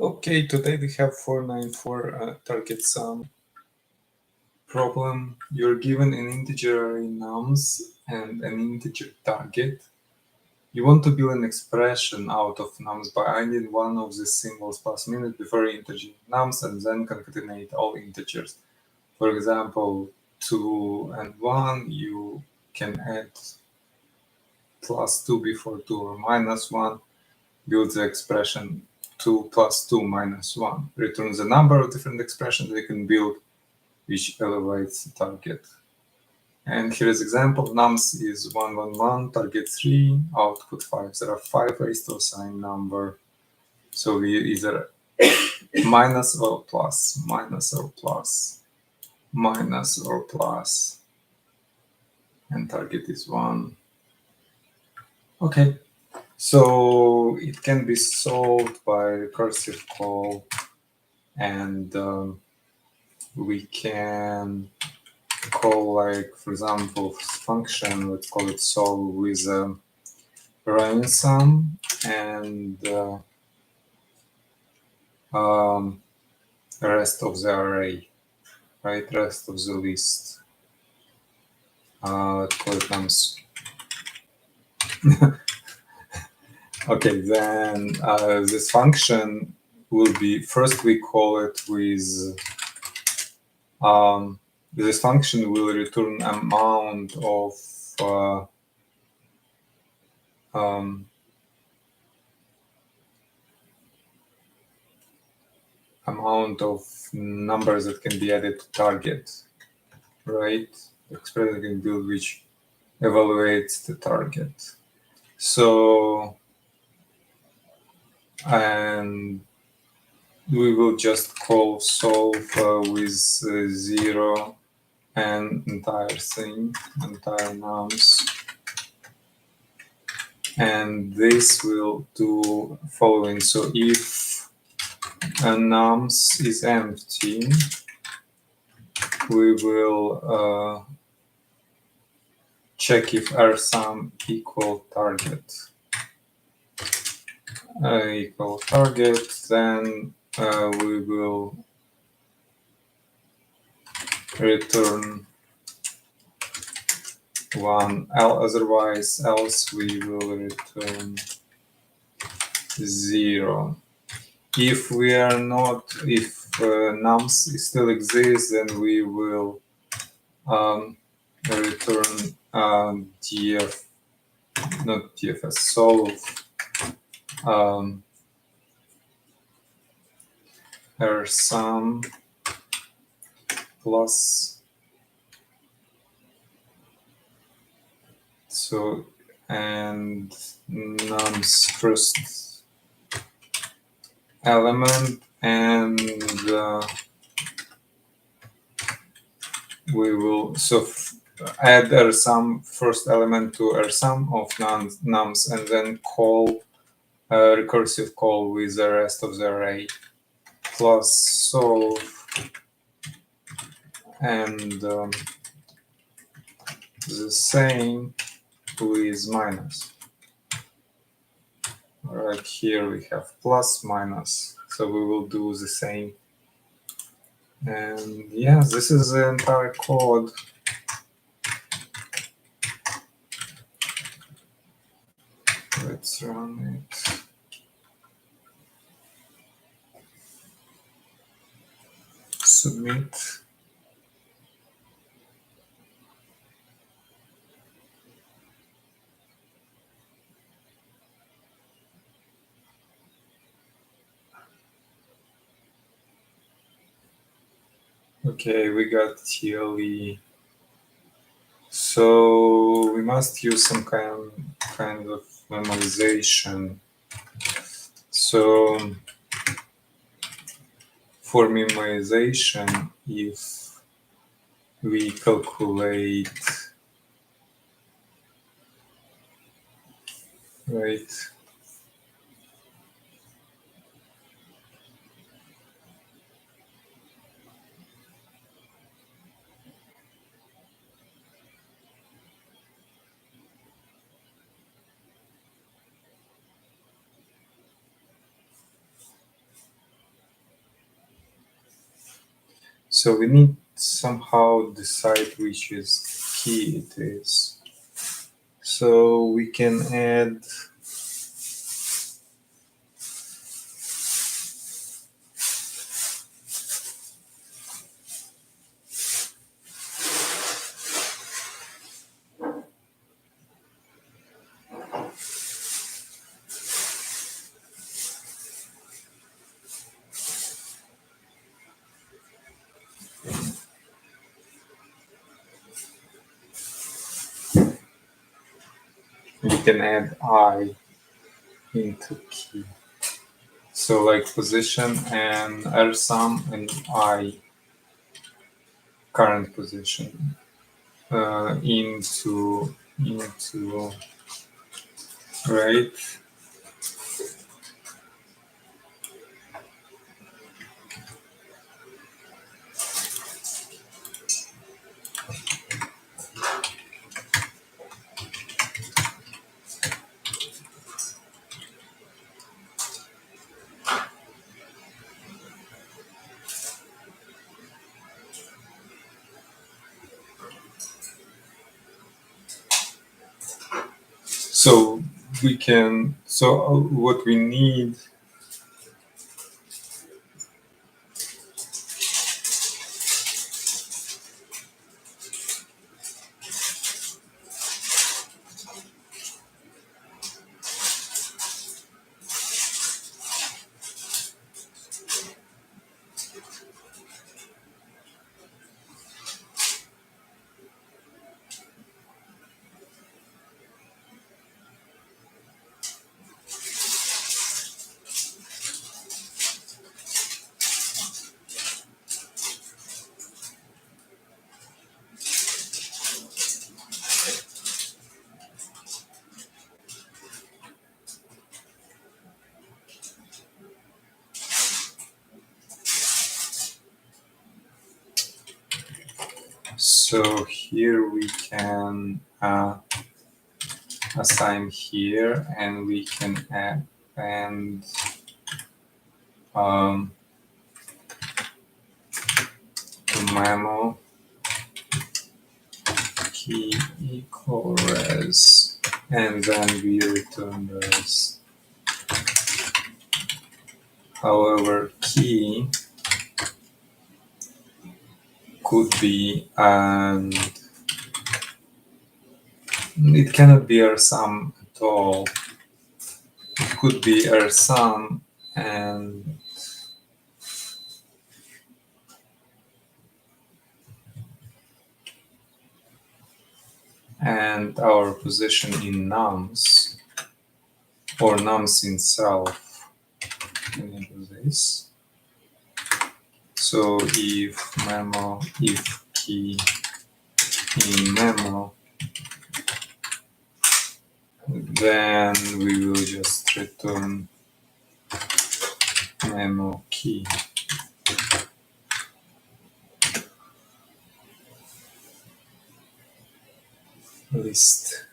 Okay, today we have 494 target sum problem. You're given an integer array nums and an integer target. You want to build an expression out of nums by adding one of the symbols plus minus before integer nums and then concatenate all integers. For example, 2 and 1, you can add plus 2 before 2 or minus 1. Build the expression 2 plus 2 minus 1. Returns a number of different expressions we can build, which elevates the target. And here is example. Nums is 1, 1, 1, target 3, output 5. There are 5 ways to assign number. So we either minus or plus, minus or plus, minus or plus. And target is 1. Okay. So it can be solved by recursive call, and we can call, like, for example, function, let's call it solve with ransom and rest of the array, right? Rest of the list. Let's call it nums. Okay, then this function will be, first we call it with this function will return amount of numbers that can be added to target, right? The expression can build which evaluates the target. So, and we will just call solve with 0 and entire thing, entire nums. And this will do following. So if a nums is empty, we will check if rsum equal target. Equal target, then we will return 1, otherwise else we will return 0. If we are not, if nums still exists, then we will return df, not dfs, solve rsum plus, so, and nums first element, and we will add rsum first element to rsum of nums, and then call recursive call with the rest of the array plus solve, and the same with minus. Right here we have plus minus, so we will do the same. And yeah, this is the entire code. Let's run it. Submit. Okay, we got TLE. So we must use some kind of memorization. So for memorization, if we calculate, right, So we need somehow decide which is key it is. So we can add I into key. So like position and rsum and I current position into right. So we can, so what we need, so here we can assign here and we can add and memo key equal res and then we return res. However, key could be, and it cannot be rsum at all. It could be rsum and our position in nums or nums in self. Let me do this. So if memo, if key in memo, then we will just return memo key. List.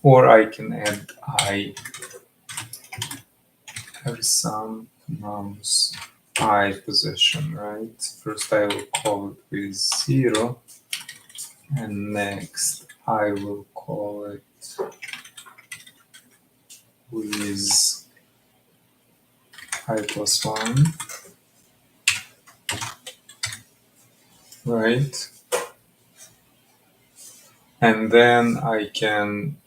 Or I can add I have some nums I position, right? First I will call it with 0 and next I will call it with I plus 1, right? And then I can,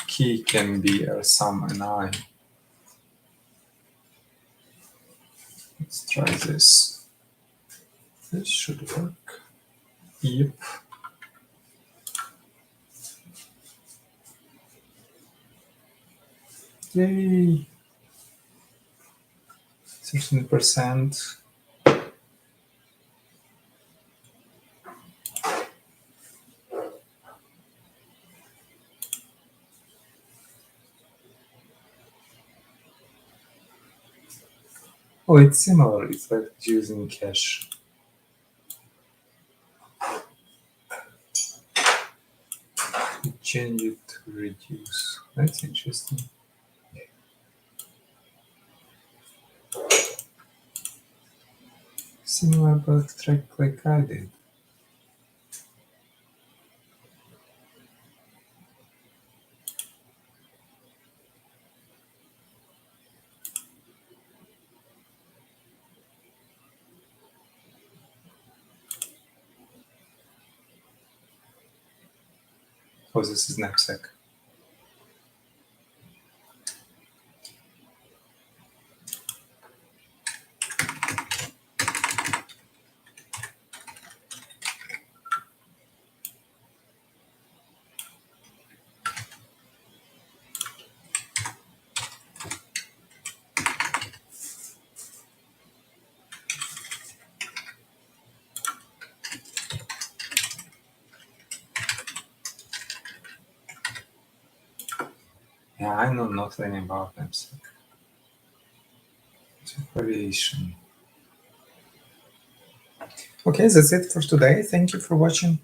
key can be rsum and I. Let's try this. This should work. Yep. Yay! 13%. Oh, it's similar. It's like using cash. You change it to reduce. That's interesting. Similar backtrack like I did. Oh, this is knapsack. Yeah, I know nothing about knapsack. It's a variation. Okay, that's it for today. Thank you for watching.